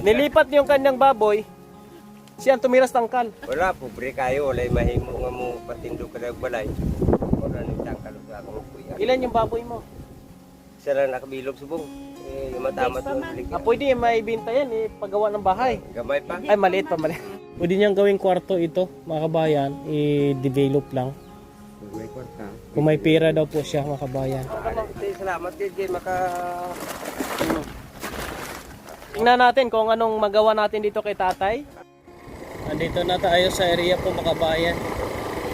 Nilipat yung kanyang baboy, siya ang tumiras tangkal. Wala, pobre kayo. Wala mahimo nga mo patindo ka ng balay. Wala nang tangkal sa akong kuya. Ilan yung baboy mo? Isa lang nakabilog subong. Yung matamat mo. Pwede may binta yan, paggawa ng bahay. Gamay pa. Ay, maliit pa, maliit. Pwede niyang gawing kwarto ito, mga kabayan, i-develop lang. May kwarta. Kung may pera daw po siya, mga kabayan. Salamat din, maka... Tingnan natin kung anong magawa natin dito kay tatay. Nandito na tayo sa area po, mga kabayan.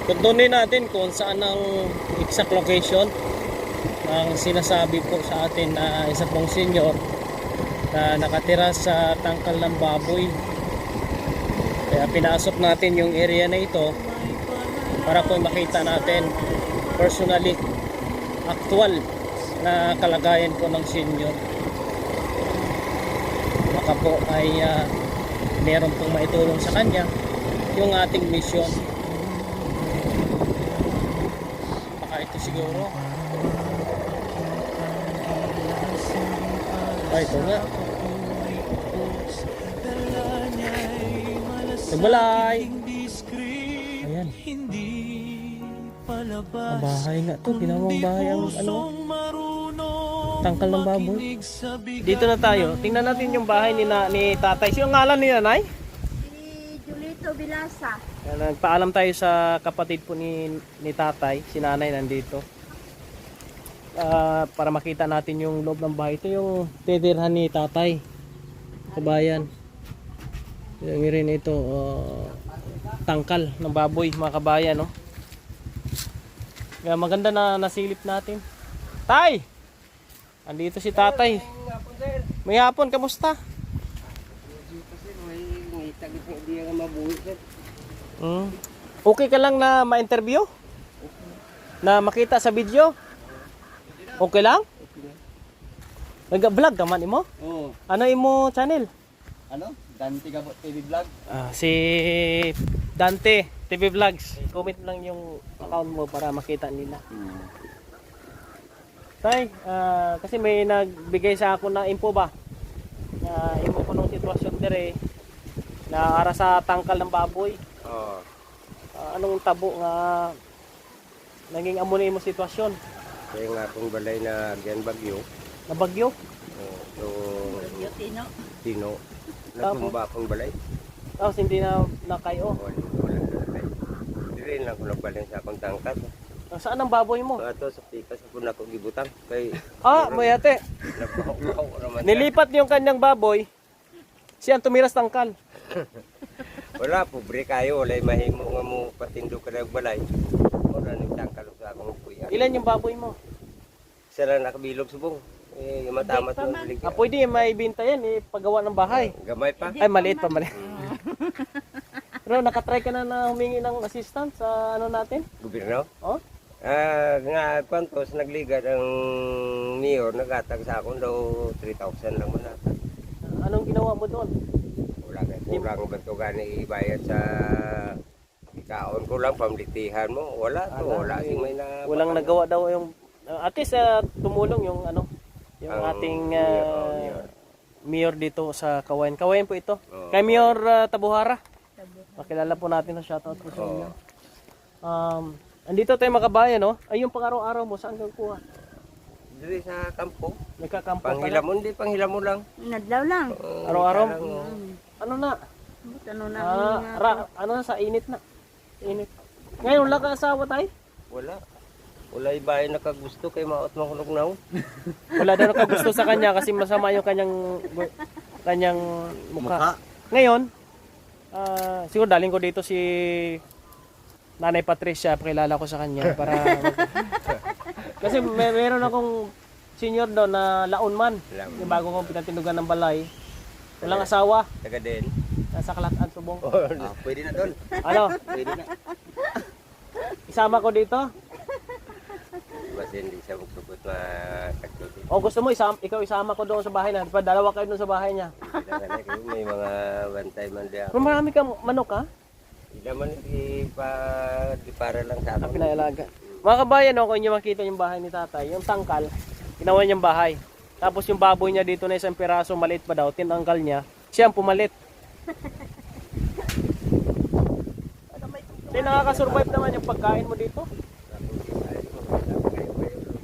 Tuntunin natin kung saan ang exact location ang sinasabi po sa atin na isa pong senior na nakatira sa tangkal ng baboy. Kaya pinasok natin yung area na ito para po makita natin personally actual na kalagayan po ng senior. Baka po ay meron pong maitulong sa kanya yung ating mission. Baka ito siguro. Ay, ito nga. Nagbalay. Ayan. Ang bahay nga to. Ginawang bahay ang tangkal ng baboy. Dito na tayo. Tingnan natin yung bahay ni tatay. Sino ang ngalan ni nanay? Si Julito Bilasa. Nagpaalam tayo sa kapatid po ni tatay. Si nanay nandito. Para makita natin yung loob ng bahay. Ito yung titirhan ni tatay. Kabayan. Yung rin ito. Tangkal ng baboy, mga kabayan. No? Kaya maganda na nasilip natin. Tay! Andito si tatay. May hapon, kamusta? Okay ka lang na ma-interview? Na makita sa video? Okay lang? Nag-vlog naman imo? Oo. Ano imo channel? Ano? Dante Gabot TV Vlog. Si Dante TV Vlogs. Comment lang yung account mo para makita nila. Tay, kasi may nagbigay sa ako na info ba? Na imo ko nung sitwasyon dire na ara sa tangkal ng baboy. Oo. Anong tabo nga naging amo na imo sitwasyon? Kaya nga akong balay na agyan bagyo. Na bagyo? So, Tino. Tino. Natumba akong balay. Tapos hindi na nakayo. Wala na balay. Hindi rin lang ako nagbalay sa akong tangkad. Saan ang baboy mo? Ato sa pikas ako na akong gibutang. Kay, Mayate. nabaho naman. Nilipat yung kanyang baboy. Siya ang tumiras tangkal. Wala, pobre kayo. Wala mahimo nga mo patindo ka ng balay. Wala nang tangkal sa akong kuya. Ilan yung baboy mo? Isa lang nakabilog subong. Yung matamat mo. Pwede may binta yan, paggawa ng bahay. Gamay pa. Ay, maliit pa, maliit. Pero nakatry ka na humingi ng assistance sa ano natin? Gobyerno? Oh? Nga kwantos nagligad ang mayor nagatag sa akon daw 3,000 lang muna. Anong ginawa mo doon? Wala nga kulang ba ito gani ibayad sa ikaon ko lang pamlitihan mo. Wala to, wala sing may na. Walang nagawa daw yung at least tumulong yung ano yung ating mayor dito sa Kawayan. Kawayan po ito. Kay Mayor Tabuhara. Makilala po natin, shoutout po sa inyo. Andito tayo mga kabayan, no? Ay, yung pang-araw-araw mo, saan kang kuha? Dili sa kampo. Nagkakampo ka lang? Panghilamon di, panghilamon lang. Nadlaw lang. Araw-araw? Ano na? Ano na? Ano na, sa init na. Init. Ngayon, wala ka asawa tayo? Wala. Wala ibayan nakagusto kay maot makulog na. Wala daw nakagusto sa kanya kasi masama yung kanyang mukha. Ngayon, siguro daling ko dito si Nanay Patricia, pakilala ko sa kanya para kasi meron akong senior doon na launman. Yung bago kong pinatindugan ng balay. Walang asawa. Taga din. Nasa Kalatan, Subong. Pwede na doon. Ano? Pwede na. Isama ko dito. Basta hindi siya magsubot na tagtutin. O gusto mo, ikaw isama ko doon sa bahay na. Dalawa kayo doon sa bahay niya. May mga bantay man diyan. Pero marami kang manok, ha? Hindi naman di para lang sa akin. Pinailaga. Mga kabayan, no, kung inyo makita yung bahay ni tatay, yung tangkal, ginawa niyang bahay. Tapos yung baboy niya dito na isang piraso, maliit pa daw, tinanggal niya. Siya ang pumalit. Hindi, nakakasurvive naman yung pagkain mo dito.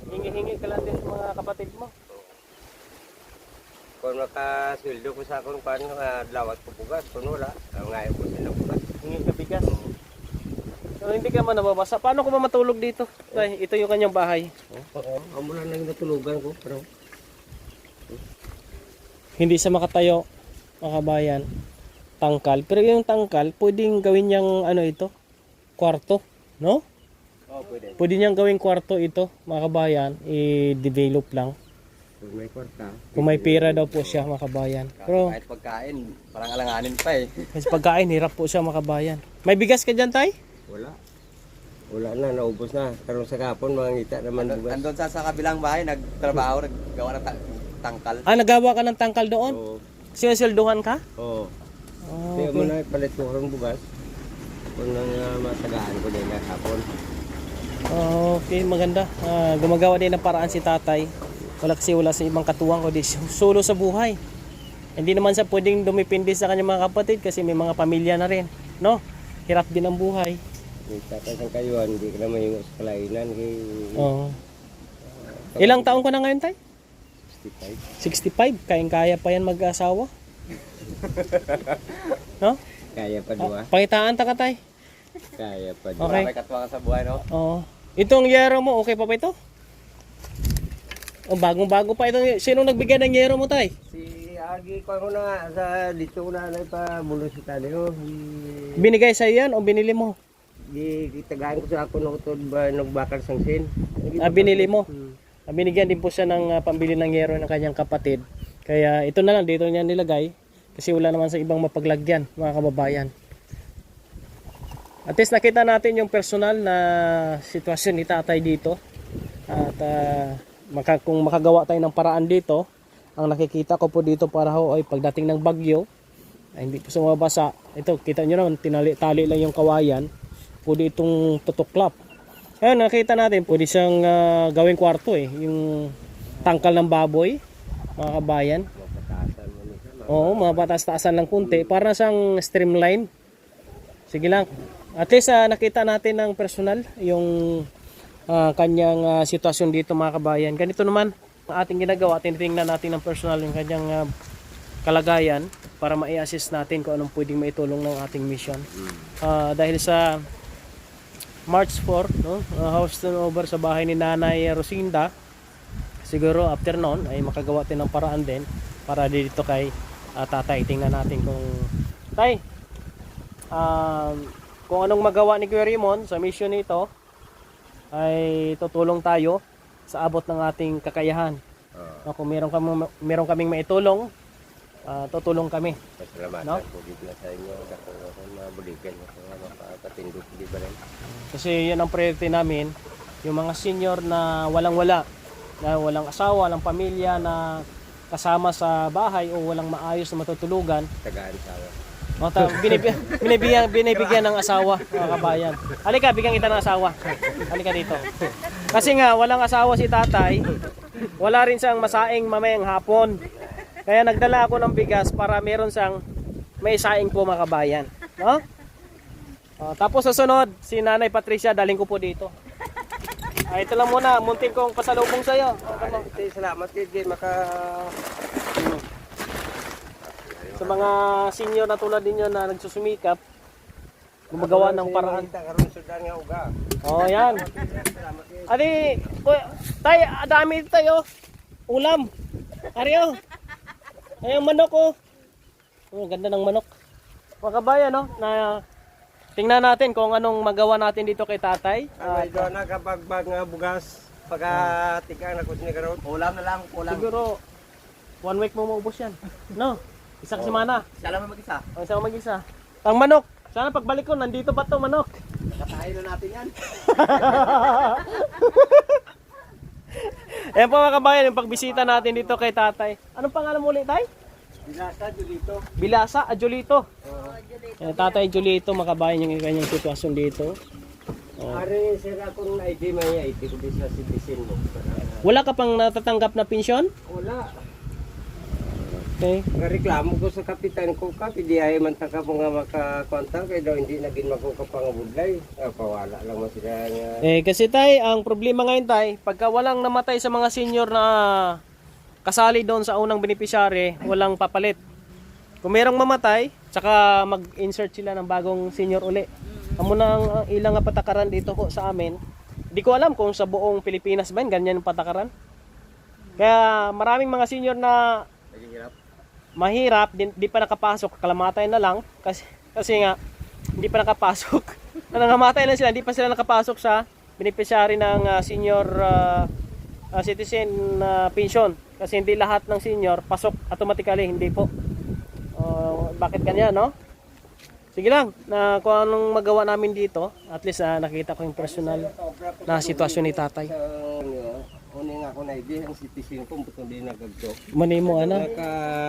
Hingi-hingi ka lang din sa mga kapatid mo. Kung makasweldo ko sa akong paano lawat ko bugas, kung wala, ang ngayon ko sila bugas. Hingi ka bigas. So hindi ka man nababasa. Paano ko ba matulog dito? Tay, ito yung kanyang bahay. Ang mula lang natulugan ko, pero Hindi siya makatayo, mga kabayan. Tangkal. Pero yung tangkal, pwedeng gawin niyang ano ito? Kwarto. No? pwede. Pwede niyang gawing kwarto ito, mga kabayan. I-develop lang. Kung may kwarta. Kung may pera daw po siya, mga kabayan. Pero Kahit pagkain, parang alanganin pa eh. kasi pagkain, hirap po siya, mga kabayan. May bigas ka dyan, tay? Wala. Wala na, naubos na. Karoon sa kapon, mga ngita naman bugas. Andun sa kabilang bahay, nagtrabaho, naggawa ng tangkal. Ah, nagawa ka ng tangkal doon? Oo. Sinusilduhan ka? Oo. Oh, Kaya mo na palit ko karong bugas. Kung nang matagaan ko din na kapon. Okay, maganda. Gumagawa din ng paraan si tatay. Wala sa ibang katuwang kundi solo sa buhay. Hindi naman siya pwedeng dumipindi sa kanyang mga kapatid kasi may mga pamilya na rin. No? Hirap din ang buhay. May tatay sang kayuan, hindi ka na mahingo sa kalainan. Oo. Ilang taon ka na ngayon, tay? 65. 65. Kayang-kaya pa yan mag-asawa. No? Kaya pa dua. Pakitaan ta ka, tay. Kaya pa dua. Okay. May katuwang sa buhay, no? Oo. Itong yero mo, okay pa ba ito? Oh, bagong-bago pa ito. Sino nagbigay ng yero mo, tay? Si Agi ko ako na sa dito ko na pa bulo si Talio. Binigay sa yan o binili mo? Di kitagaan ko sa ako no utod ba nagbakal sang sin. Binili mo? Binigyan din po siya ng pambili ng yero ng kanyang kapatid. Kaya ito na lang, dito niya nilagay. Kasi wala naman sa ibang mapaglagyan, mga kababayan. At least nakita natin yung personal na sitwasyon ni tatay dito. At kung makagawa tayo ng paraan dito, ang nakikita ko po dito para ho ay pagdating ng bagyo, ay hindi po sumabasa. Ito, kita nyo naman, tali lang yung kawayan. Pwede itong tutuklap. Ayun, nakita natin, pwede siyang gawing kwarto eh. Yung tangkal ng baboy, mga kabayan. Mapatasan mo ni sa Oo, mga batas-taasan lang kunti. Para siyang streamline. Sige lang. At least nakita natin ng personal yung kanyang sitwasyon dito, mga kabayan. Ganito naman ang ating ginagawa. Tinitingnan natin ng personal yung kanyang kalagayan para mai-assist natin kung anong pwedeng maitulong ng ating mission. Dahil sa March 4, no, house turnover sa bahay ni Nanay Rosinda, siguro after noon ay makagawa tayo ng paraan din para dito kay tatay. Tingnan natin kung tay, kung anong magawa ni Kuya Raymond sa mission nito ay tutulong tayo sa abot ng ating kakayahan. No, kung meron kaming maitulong, tutulong kami. Pasalamatan ko dito sa inyo ako mga buligan ko mapapatindot di ba rin. Kasi yan ang priority namin, yung mga senior na walang-wala, na walang asawa, walang pamilya, na kasama sa bahay o walang maayos na matutulugan. Tagaan sawa. O, binibigyan ng asawa, mga kabayan. Halika, bigyan kita ng asawa. Halika dito. Kasi nga, walang asawa si tatay, wala rin siyang masaing mamayang hapon. Kaya nagdala ako ng bigas para meron siyang may saing po, mga kabayan. No? Tapos sa sunod, si Nanay Patricia, daling ko po dito. Ito lang muna, muntin kong pasalubong sa'yo. Salamat kay maka Sa mga senior na tulad ninyo na nagsusumikap, gumagawa ng paraan. karon sudan nga uga. Oh, yan. Adi, tay, dami ito tayo. Ulam. Ariyo. Ay, yung manok oh. Oh, ganda ng manok. Mga kabayan, no? Na tingnan natin kung anong magawa natin dito kay tatay. Ay do na kapag nga bugas pagka-tika na ko ni karon. Ulam na lang, ulam. Siguro 1 week mo maubos yan. No? Isang semana. Siya lang mag-isa. O, isa mag-isa. Ang manok. Sana pagbalik ko, nandito pa to manok. Katahin na natin yan. Ayan po, mga kabayan, yung pagbisita natin dito kay tatay. Anong pangalan mo ulit, tay? Binasa dito. Bilasa, Julito. Tatay Julito, mga kabayan, yung kanyang sitwasyon dito. Ari sira kung ID may ID ko din sa citizen mo. Wala ka pang natatanggap na pensyon? Wala. Okay. Reklamo ko sa kapitan ko, kapi di ay man taka mo nga makakontak kay daw hindi naging magkukapangabudlay. Pawala lang mo sila nga. Kasi tay, ang problema ngayon tay, pagka walang namatay sa mga senior na kasali doon sa unang beneficiary, walang papalit. Kung merong mamatay, tsaka mag-insert sila ng bagong senior uli. Amo na ang ilang nga patakaran dito po sa amin. Di ko alam kung sa buong Pilipinas ba yun, ganyan ang patakaran. Kaya maraming mga senior na mahirap, di pa nakapasok, kalamatay na lang kasi nga hindi pa nakapasok. Nangangamatay lang sila, hindi pa sila nakapasok sa beneficiary ng senior citizen pension. Kasi hindi lahat ng senior pasok automatically, hindi po. Bakit ganyan, no? Sige lang, na kung anong magawa namin dito, at least nakita ko yung personal na sitwasyon ni tatay. Una nga ako na idea, ang citizen ko, buto din nagagdo. Mani mo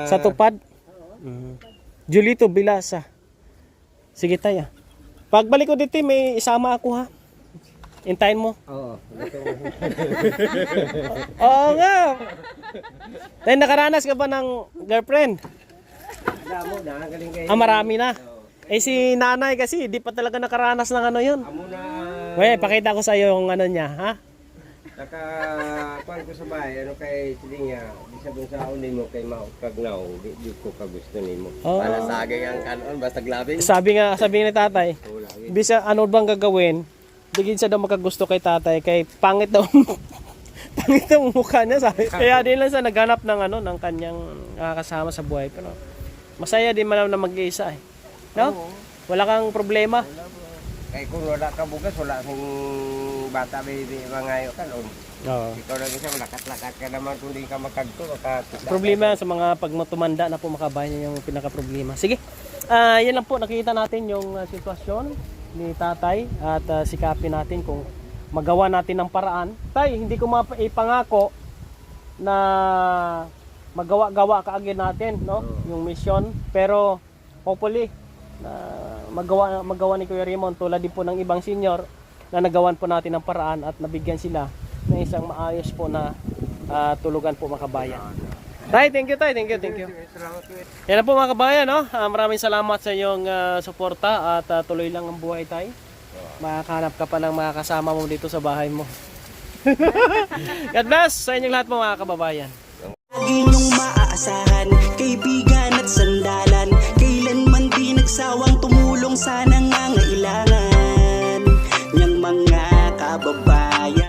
sa tupad. Julito Bilasa. Sige tayo. Pagbalik ko dito, may isama ako ha. Intayin mo. Oo. Oo nga. Tayo nakaranas ka ba ng girlfriend? Damo na, galing kayo. Marami na. Si nanay kasi, di pa talaga nakaranas ng ano yun. Amo na. Weh, pakita ko sa iyo yung ano niya, ha? Nakakuan ko sa bahay, ano kay Silinga, di sabon sa unin mo kay Maukagnaw, di ko kagusto nimo. Para sa akin ang kanon, basta glabing. Sabi ni tatay, bisa ano bang gagawin? Digin siya daw makagusto kay tatay, kay pangit daw. Pangit daw ang mukha niya, sabi. Kaya din lang siya naghanap ng ano, ng kanyang kasama sa buhay. Pero masaya din man na mag-iisa eh. No? Wala kang problema. Kay kung wala ka bugas, wala kang bata baby mangayo ka noon. Oo. Ikaw lang isa, lakat-lakat ka naman kung di ka makagto, makakita. Problema sa mga pag matumanda na po makabayan yung pinaka-problema. Sige, yan lang po, nakita natin yung sitwasyon ni tatay at sikapin natin kung magawa natin ng paraan. Tay, hindi ko maipangako na magawa-gawa kaagad natin, no? Yung mission, pero hopefully na magawa ni Kuya Raymond tulad din po ng ibang senior na nagawan po natin ng paraan at nabigyan sila ng isang maayos po na tulugan po mga kabayan. Tay, thank you tay, thank you. Yan na po mga kabayan, no? Maraming salamat sa iyong suporta at tuloy lang ang buhay tay. Makahanap ka pa ng mga kasama mo dito sa bahay mo. God bless sa inyong lahat po mga kababayan. Lagi niyong maaasahan, kaibigan at sandalan. Kailanman di nagsawang tumulong sana